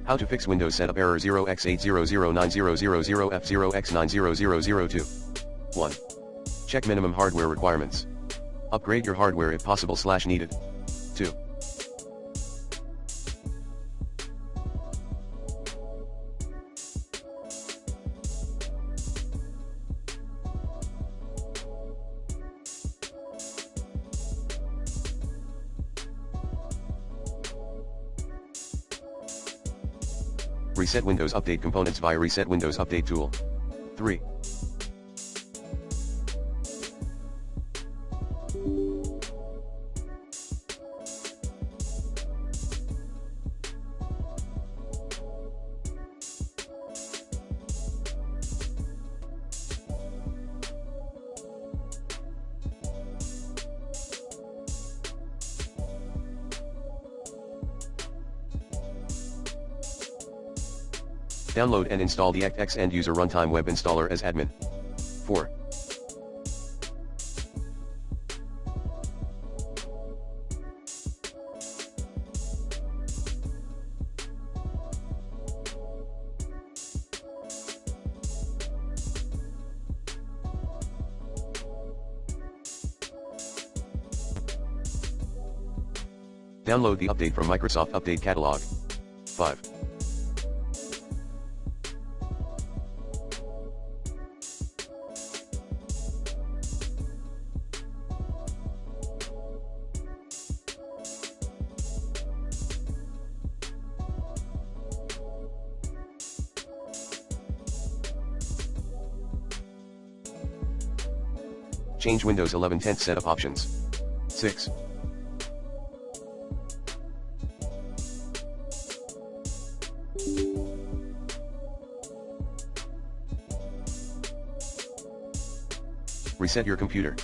How to fix Windows setup error 0x8009000F-0x90002. 1. Check minimum hardware requirements. Upgrade your hardware if possible/needed. 2. Reset Windows Update components via Reset Windows Update tool. 3. Download and install the XX End User Runtime Web Installer as admin. 4. Download the update from Microsoft Update Catalog. 5. Change Windows 11 10th setup options. 6. Reset your computer.